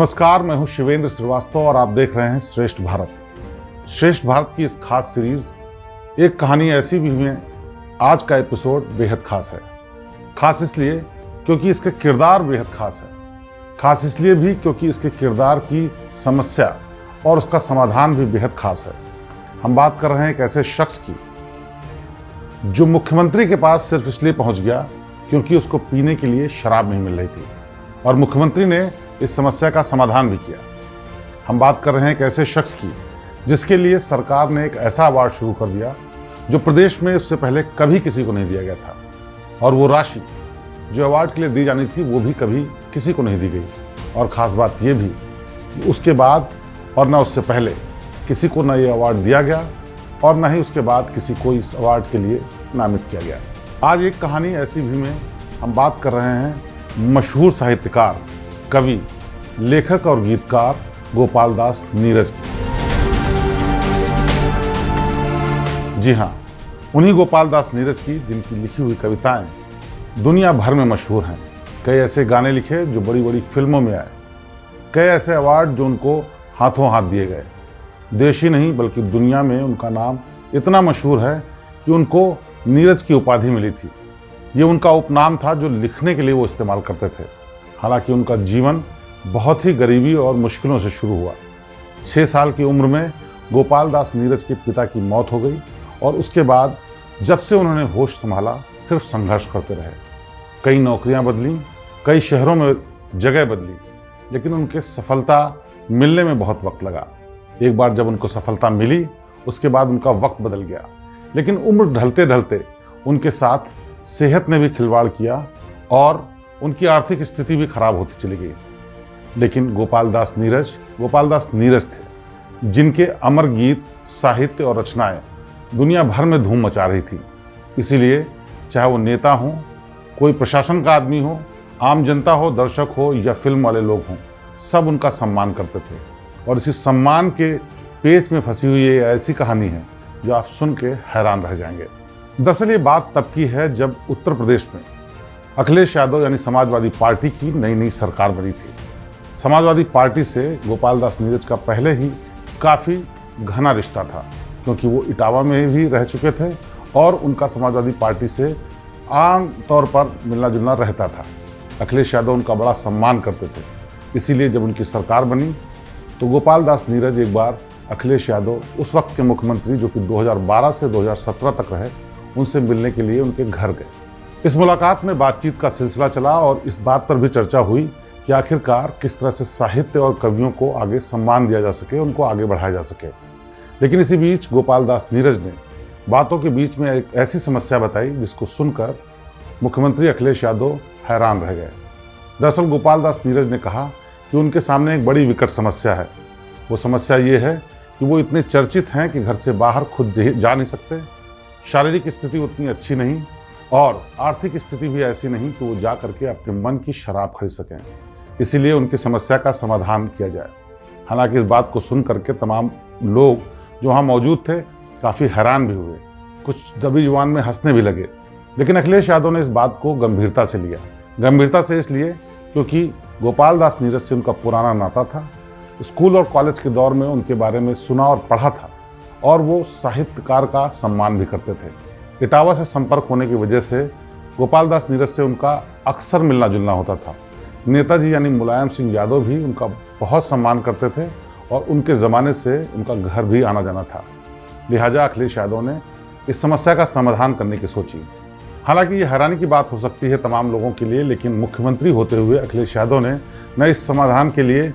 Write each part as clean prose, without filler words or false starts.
नमस्कार, मैं हूं शिवेंद्र श्रीवास्तव और आप देख रहे हैं श्रेष्ठ भारत। श्रेष्ठ भारत की इस खास सीरीज एक कहानी ऐसी भी में आज का एपिसोड बेहद खास है। खास इसलिए क्योंकि इसके किरदार बेहद खास है। खास इसलिए भी क्योंकि इसके किरदार की समस्या और उसका समाधान भी बेहद खास है। हम बात कर रहे हैं एक ऐसे शख्स की जो मुख्यमंत्री के पास सिर्फ इसलिए पहुंच गया क्योंकि उसको पीने के लिए शराब नहीं मिल रही थी और मुख्यमंत्री ने इस समस्या का समाधान भी किया। हम बात कर रहे हैं एक ऐसे शख्स की जिसके लिए सरकार ने एक ऐसा अवार्ड शुरू कर दिया जो प्रदेश में उससे पहले कभी किसी को नहीं दिया गया था, और वो राशि जो अवार्ड के लिए दी जानी थी वो भी कभी किसी को नहीं दी गई। और ख़ास बात ये भी कि उसके बाद और न उससे पहले किसी को न ये अवार्ड दिया गया और न ही उसके बाद किसी को इस अवार्ड के लिए नामित किया गया। आज एक कहानी ऐसी भी में हम बात कर रहे हैं मशहूर साहित्यकार, कवि, लेखक और गीतकार गोपाल दास नीरज की। जी हाँ, उन्हीं गोपाल दास नीरज की जिनकी लिखी हुई कविताएं दुनिया भर में मशहूर हैं। कई ऐसे गाने लिखे जो बड़ी बड़ी फिल्मों में आए, कई ऐसे अवार्ड जो उनको हाथों हाथ दिए गए। देश ही नहीं बल्कि दुनिया में उनका नाम इतना मशहूर है कि उनको नीरज की उपाधि मिली थी। ये उनका उपनाम था जो लिखने के लिए वो इस्तेमाल करते थे। हालांकि उनका जीवन बहुत ही गरीबी और मुश्किलों से शुरू हुआ। 6 साल की उम्र में गोपाल दास नीरज के पिता की मौत हो गई और उसके बाद जब से उन्होंने होश संभाला सिर्फ संघर्ष करते रहे। कई नौकरियां बदली, कई शहरों में जगह बदली, लेकिन उनके सफलता मिलने में बहुत वक्त लगा। एक बार जब उनको सफलता मिली उसके बाद उनका वक्त बदल गया, लेकिन उम्र ढलते ढलते उनके साथ सेहत ने भी खिलवाड़ किया और उनकी आर्थिक स्थिति भी खराब होती चली गई। लेकिन गोपाल दास नीरज थे जिनके अमर गीत, साहित्य और रचनाएं दुनिया भर में धूम मचा रही थी। इसीलिए चाहे वो नेता हो, कोई प्रशासन का आदमी हो, आम जनता हो, दर्शक हो या फिल्म वाले लोग हों, सब उनका सम्मान करते थे। और इसी सम्मान के पेच में फंसी हुई ये ऐसी कहानी है जो आप सुन के हैरान रह जाएंगे। दरअसल ये बात तब की है जब उत्तर प्रदेश में अखिलेश यादव यानी समाजवादी पार्टी की नई नई सरकार बनी थी। समाजवादी पार्टी से गोपाल दास नीरज का पहले ही काफ़ी घना रिश्ता था, क्योंकि वो इटावा में भी रह चुके थे और उनका समाजवादी पार्टी से आम तौर पर मिलना जुलना रहता था। अखिलेश यादव उनका बड़ा सम्मान करते थे। इसीलिए जब उनकी सरकार बनी तो गोपाल दास नीरज एक बार अखिलेश यादव, उस वक्त के मुख्यमंत्री जो कि 2012 से 2017 तक रहे, उनसे मिलने के लिए उनके घर गए। इस मुलाकात में बातचीत का सिलसिला चला और इस बात पर भी चर्चा हुई कि आखिरकार किस तरह से साहित्य और कवियों को आगे सम्मान दिया जा सके, उनको आगे बढ़ाया जा सके। लेकिन इसी बीच गोपाल दास नीरज ने बातों के बीच में एक ऐसी समस्या बताई जिसको सुनकर मुख्यमंत्री अखिलेश यादव हैरान रह गए। दरअसल गोपाल दास नीरज ने कहा कि उनके सामने एक बड़ी विकट समस्या है। वो समस्या ये है कि वो इतने चर्चित हैं कि घर से बाहर खुद जा नहीं सकते, शारीरिक स्थिति उतनी अच्छी नहीं और आर्थिक स्थिति भी ऐसी नहीं कि वो जा करके अपने मन की शराब खरीद सकें। इसीलिए उनकी समस्या का समाधान किया जाए। हालांकि इस बात को सुन करके तमाम लोग जो वहाँ मौजूद थे काफ़ी हैरान भी हुए, कुछ दबी जुबान में हंसने भी लगे। लेकिन अखिलेश यादव ने इस बात को गंभीरता से लिया। गंभीरता से इसलिए क्योंकि गोपाल दास नीरज से उनका पुराना नाता था। स्कूल और कॉलेज के दौर में उनके बारे में सुना और पढ़ा था और वो साहित्यकार का सम्मान भी करते थे। इटावा से संपर्क होने की वजह से गोपाल दास नीरज से उनका अक्सर मिलना जुलना होता था। नेताजी यानी मुलायम सिंह यादव भी उनका बहुत सम्मान करते थे और उनके ज़माने से उनका घर भी आना जाना था। लिहाजा अखिलेश यादव ने इस समस्या का समाधान करने की सोची। हालांकि ये हैरानी की बात हो सकती है तमाम लोगों के लिए, लेकिन मुख्यमंत्री होते हुए अखिलेश यादव ने न इस समाधान के लिए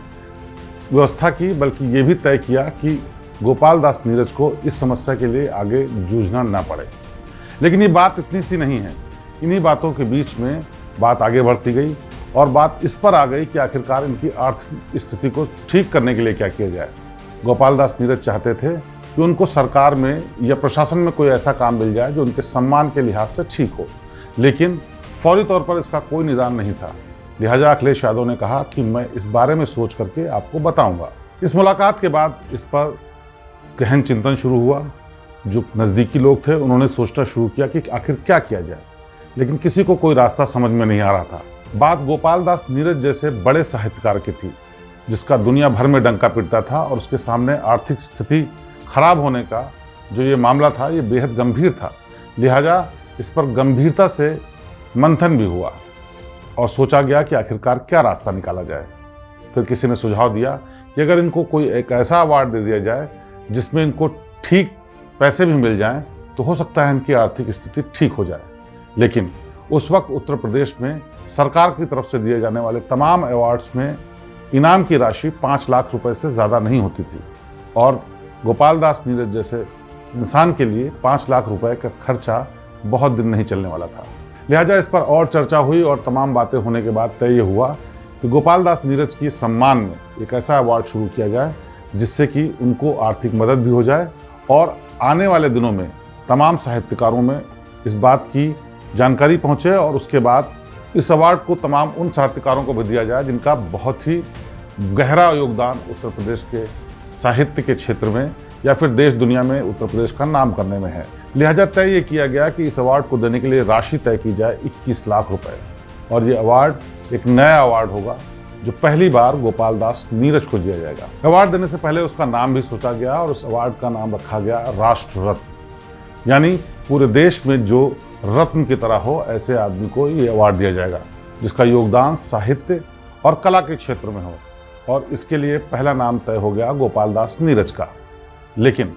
व्यवस्था की बल्कि ये भी तय किया कि गोपाल दास नीरज को इस समस्या के लिए आगे जूझना ना पड़े। लेकिन ये बात इतनी सी नहीं है। इन्हीं बातों के बीच में बात आगे बढ़ती गई और बात इस पर आ गई कि आखिरकार इनकी आर्थिक स्थिति को ठीक करने के लिए क्या किया जाए। गोपाल दास नीरज चाहते थे कि उनको सरकार में या प्रशासन में कोई ऐसा काम मिल जाए जो उनके सम्मान के लिहाज से ठीक हो, लेकिन फौरी तौर पर इसका कोई निदान नहीं था। लिहाजा अखिलेश यादव ने कहा कि मैं इस बारे में सोच करके आपको बताऊंगा। इस मुलाकात के बाद इस पर गहन चिंतन शुरू हुआ। जो नज़दीकी लोग थे उन्होंने सोचना शुरू किया कि आखिर क्या किया जाए, लेकिन किसी को कोई रास्ता समझ में नहीं आ रहा था। बात गोपाल दास नीरज जैसे बड़े साहित्यकार की थी जिसका दुनिया भर में डंका पिटता था, और उसके सामने आर्थिक स्थिति खराब होने का जो ये मामला था ये बेहद गंभीर था। लिहाजा इस पर गंभीरता से मंथन भी हुआ और सोचा गया कि आखिरकार क्या रास्ता निकाला जाए। फिर किसी ने सुझाव दिया कि अगर इनको कोई एक ऐसा अवार्ड दे दिया जाए जिसमें इनको ठीक पैसे भी मिल जाएं, तो हो सकता है इनकी आर्थिक स्थिति ठीक हो जाए। लेकिन उस वक्त उत्तर प्रदेश में सरकार की तरफ से दिए जाने वाले तमाम अवार्ड्स में इनाम की राशि 5 लाख रुपए से ज़्यादा नहीं होती थी, और गोपाल दास नीरज जैसे इंसान के लिए 5 लाख रुपए का खर्चा बहुत दिन नहीं चलने वाला था। लिहाजा इस पर और चर्चा हुई और तमाम बातें होने के बाद तय हुआ कि गोपाल दास नीरज की सम्मान में एक ऐसा अवार्ड शुरू किया जाए जिससे कि उनको आर्थिक मदद भी हो जाए, और आने वाले दिनों में तमाम साहित्यकारों में इस बात की जानकारी पहुंचे, और उसके बाद इस अवार्ड को तमाम उन साहित्यकारों को भी दिया जाए जिनका बहुत ही गहरा योगदान उत्तर प्रदेश के साहित्य के क्षेत्र में या फिर देश दुनिया में उत्तर प्रदेश का नाम करने में है। लिहाजा तय ये किया गया कि इस अवार्ड को देने के लिए राशि तय की जाए 21 लाख रुपए, और ये अवार्ड एक नया अवार्ड होगा जो पहली बार गोपाल दास नीरज को दिया जाएगा। अवार्ड देने से पहले उसका नाम भी सोचा गया, और उस अवार्ड का नाम रखा गया राष्ट्र रत्न, यानी पूरे देश में जो रत्न की तरह हो ऐसे आदमी को ये अवार्ड दिया जाएगा जिसका योगदान साहित्य और कला के क्षेत्र में हो, और इसके लिए पहला नाम तय हो गया गोपाल दास नीरज का। लेकिन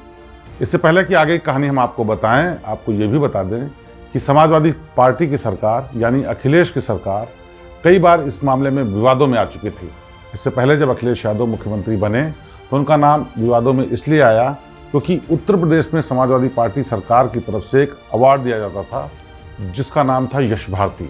इससे पहले कि आगे की कहानी हम आपको बताएं, आपको ये भी बता दें कि समाजवादी पार्टी की सरकार यानी अखिलेश की सरकार कई बार इस मामले में विवादों में आ चुकी थी। इससे पहले जब अखिलेश यादव मुख्यमंत्री बने तो उनका नाम विवादों में इसलिए आया क्योंकि उत्तर प्रदेश में समाजवादी पार्टी सरकार की तरफ से एक अवार्ड दिया जाता था जिसका नाम था यश भारती।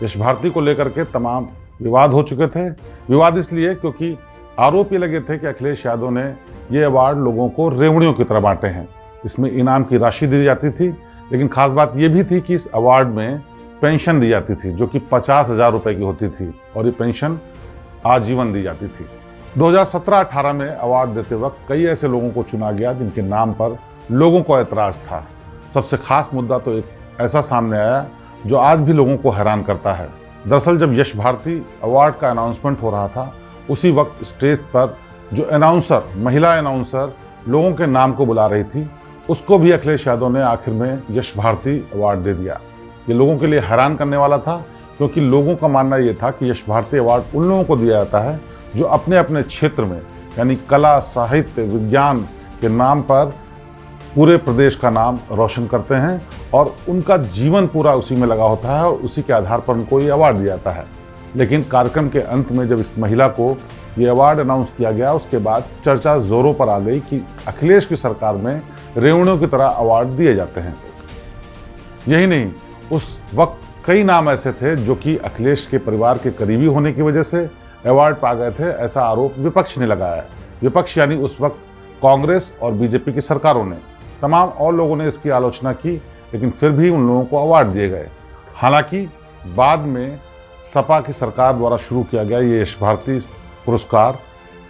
यश भारती को लेकर के तमाम विवाद हो चुके थे। विवाद इसलिए क्योंकि आरोप ये लगे थे कि अखिलेश यादव ने ये अवार्ड लोगों को रेवड़ियों की तरह बांटे हैं। इसमें इनाम की राशि दी जाती थी, लेकिन खास बात यह भी थी कि इस अवार्ड में पेंशन दी जाती थी जो कि 50,000 रुपए की होती थी, और ये पेंशन आजीवन दी जाती थी। 2017-18 में अवार्ड देते वक्त कई ऐसे लोगों को चुना गया जिनके नाम पर लोगों को एतराज़ था। सबसे खास मुद्दा तो एक ऐसा सामने आया जो आज भी लोगों को हैरान करता है। दरअसल जब यश भारती अवार्ड का अनाउंसमेंट हो रहा था, उसी वक्त स्टेज पर जो अनाउंसर, महिला अनाउंसर लोगों के नाम को बुला रही थी, उसको भी अखिलेश यादव ने आखिर में यश भारती अवार्ड दे दिया। ये लोगों के लिए हैरान करने वाला था, क्योंकि लोगों का मानना ये था कि यश भारती अवार्ड उन लोगों को दिया जाता है जो अपने अपने क्षेत्र में यानी कला, साहित्य, विज्ञान के नाम पर पूरे प्रदेश का नाम रोशन करते हैं, और उनका जीवन पूरा उसी में लगा होता है, और उसी के आधार पर उनको ये अवार्ड दिया जाता है। लेकिन कार्यक्रम के अंत में जब इस महिला को ये अवार्ड अनाउंस किया गया, उसके बाद चर्चा जोरों पर आ गई कि अखिलेश की सरकार में रेवड़ियों की तरह अवार्ड दिए जाते हैं। यही नहीं, उस वक्त कई नाम ऐसे थे जो कि अखिलेश के परिवार के करीबी होने की वजह से अवार्ड पा गए थे, ऐसा आरोप विपक्ष ने लगाया। विपक्ष यानी उस वक्त कांग्रेस और बीजेपी की सरकारों ने, तमाम और लोगों ने इसकी आलोचना की, लेकिन फिर भी उन लोगों को अवार्ड दिए गए। हालांकि बाद में सपा की सरकार द्वारा शुरू किया गया ये यश भारती पुरस्कार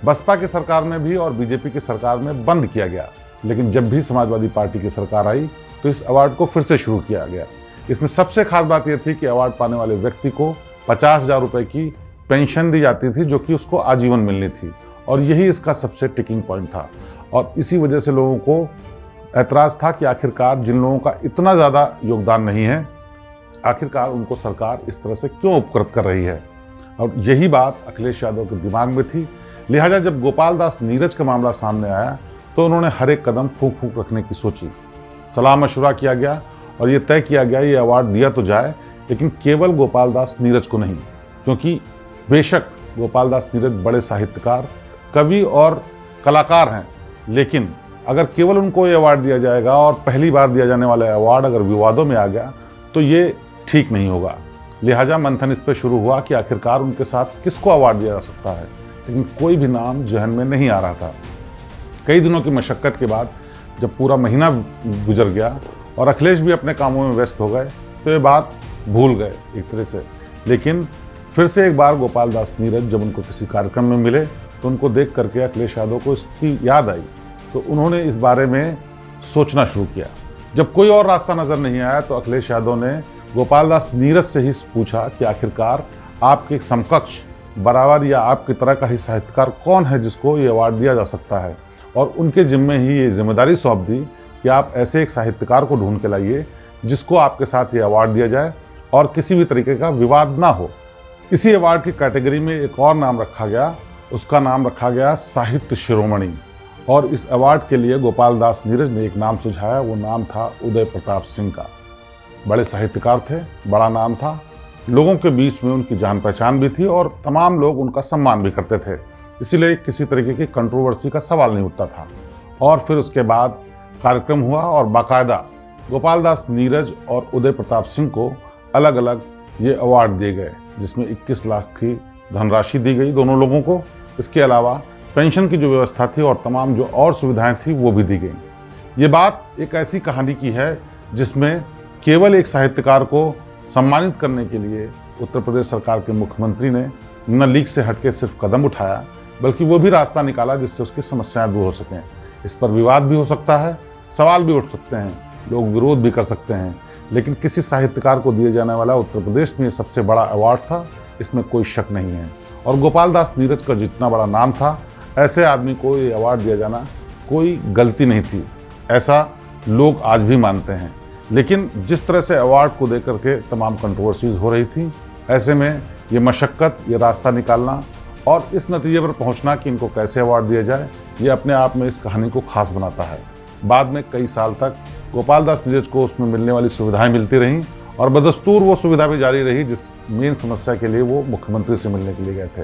बसपा की सरकार में भी और बीजेपी की सरकार में बंद किया गया, लेकिन जब भी समाजवादी पार्टी की सरकार आई तो इस अवार्ड को फिर से शुरू किया गया। इसमें सबसे खास बात यह थी कि अवार्ड पाने वाले व्यक्ति को 50,000 रुपए की पेंशन दी जाती थी जो कि उसको आजीवन मिलनी थी, और यही इसका सबसे टिकिंग पॉइंट था। और इसी वजह से लोगों को ऐतराज़ था कि आखिरकार जिन लोगों का इतना ज़्यादा योगदान नहीं है, आखिरकार उनको सरकार इस तरह से क्यों उपकृत कर रही है, और यही बात अखिलेश यादव के दिमाग में थी। लिहाजा जब गोपाल दास नीरज का मामला सामने आया तो उन्होंने हर एक कदम फूंक फूंक रखने की सोची। सलाह मशवरा किया गया और ये तय किया गया ये अवार्ड दिया तो जाए, लेकिन केवल गोपाल दास नीरज को नहीं, क्योंकि बेशक गोपाल दास नीरज बड़े साहित्यकार, कवि और कलाकार हैं, लेकिन अगर केवल उनको ये अवार्ड दिया जाएगा और पहली बार दिया जाने वाला अवार्ड अगर विवादों में आ गया तो ये ठीक नहीं होगा। लिहाजा मंथन इस पर शुरू हुआ कि आखिरकार उनके साथ किसको अवार्ड दिया जा सकता है, लेकिन कोई भी नाम जहन में नहीं आ रहा था। कई दिनों की मशक्क़त के बाद जब पूरा महीना गुजर गया और अखिलेश भी अपने कामों में व्यस्त हो गए तो ये बात भूल गए एक तरह से। लेकिन फिर से एक बार गोपाल दास नीरज जब उनको किसी कार्यक्रम में मिले तो उनको देख करके अखिलेश यादव को इसकी याद आई, तो उन्होंने इस बारे में सोचना शुरू किया। जब कोई और रास्ता नज़र नहीं आया तो अखिलेश यादव ने गोपाल दास नीरज से ही पूछा कि आखिरकार आपके समकक्ष बराबर या आपकी तरह का ही साहित्यकार कौन है जिसको ये अवार्ड दिया जा सकता है, और उनके जिम्मे ही ये जिम्मेदारी सौंप दी कि आप ऐसे एक साहित्यकार को ढूंढ के लाइए जिसको आपके साथ ये अवार्ड दिया जाए और किसी भी तरीके का विवाद ना हो। इसी अवार्ड की कैटेगरी में एक और नाम रखा गया, उसका नाम रखा गया साहित्य शिरोमणि। और इस अवार्ड के लिए गोपाल दास नीरज ने एक नाम सुझाया, वो नाम था उदय प्रताप सिंह का। बड़े साहित्यकार थे, बड़ा नाम था, लोगों के बीच में उनकी जान पहचान भी थी और तमाम लोग उनका सम्मान भी करते थे, इसीलिए किसी तरीके की कंट्रोवर्सी का सवाल नहीं उठता था। और फिर उसके बाद कार्यक्रम हुआ और बाकायदा गोपाल दास नीरज और उदय प्रताप सिंह को अलग अलग ये अवार्ड दिए गए, जिसमें 21 लाख की धनराशि दी गई दोनों लोगों को। इसके अलावा पेंशन की जो व्यवस्था थी और तमाम जो और सुविधाएं थी वो भी दी गई। ये बात एक ऐसी कहानी की है जिसमें केवल एक साहित्यकार को सम्मानित करने के लिए उत्तर प्रदेश सरकार के मुख्यमंत्री ने न लीक से हटके सिर्फ कदम उठाया, बल्कि वो भी रास्ता निकाला जिससे उसकी समस्याएं दूर हो सकें। इस पर विवाद भी हो सकता है, सवाल भी उठ सकते हैं, लोग विरोध भी कर सकते हैं, लेकिन किसी साहित्यकार को दिए जाने वाला उत्तर प्रदेश में ये सबसे बड़ा अवार्ड था, इसमें कोई शक नहीं है। और गोपाल दास नीरज का जितना बड़ा नाम था, ऐसे आदमी को ये अवार्ड दिया जाना कोई गलती नहीं थी, ऐसा लोग आज भी मानते हैं। लेकिन जिस तरह से अवार्ड को देकर के तमाम कंट्रोवर्सीज हो रही थी, ऐसे में ये मशक्क़त, ये रास्ता निकालना और इस नतीजे पर पहुंचना कि इनको कैसे अवार्ड दिया जाए, ये अपने आप में इस कहानी को खास बनाता है। बाद में कई साल तक गोपाल दास नीरज को उसमें मिलने वाली सुविधाएं मिलती रहीं और बदस्तूर वो सुविधा भी जारी रही जिस मेन समस्या के लिए वो मुख्यमंत्री से मिलने के लिए गए थे।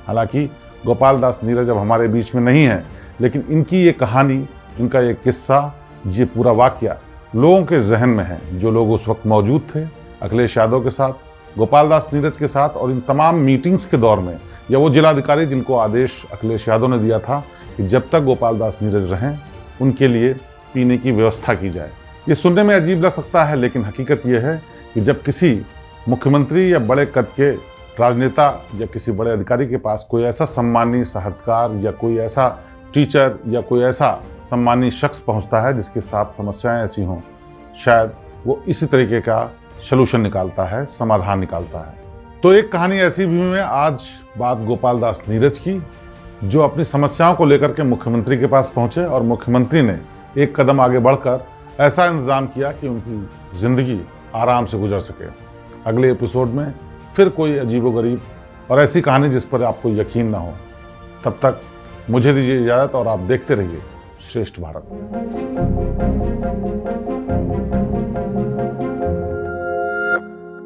हालांकि गोपाल दास नीरज अब हमारे बीच में नहीं है, लेकिन इनकी ये कहानी, इनका ये किस्सा, ये पूरा वाकया लोगों के जहन में है। जो लोग उस वक्त मौजूद थे अखिलेश यादव के साथ, गोपाल दास नीरज के साथ, और इन तमाम मीटिंग्स के दौर में, या वो जिलाधिकारी जिनको आदेश अखिलेश यादव ने दिया था कि जब तक गोपाल दास नीरज रहें उनके लिए पीने की व्यवस्था की जाए। ये सुनने में अजीब लग सकता है, लेकिन हकीकत ये है कि जब किसी मुख्यमंत्री या बड़े कद के राजनेता या किसी बड़े अधिकारी के पास कोई ऐसा सम्मानीय साहित्यकार या कोई ऐसा टीचर या कोई ऐसा सम्मानीय शख्स पहुंचता है जिसके साथ समस्याएं ऐसी हों, शायद वो इसी तरीके का सलूशन निकालता है, समाधान निकालता है। तो एक कहानी ऐसी भी है आज बात गोपाल दास नीरज की, जो अपनी समस्याओं को लेकर के मुख्यमंत्री के पास पहुंचे और मुख्यमंत्री ने एक कदम आगे बढ़कर ऐसा इंतजाम किया कि उनकी जिंदगी आराम से गुजर सके। अगले एपिसोड में फिर कोई अजीबोगरीब और ऐसी कहानी जिस पर आपको यकीन ना हो। तब तक मुझे दीजिए इजाज़त और आप देखते रहिए श्रेष्ठ भारत।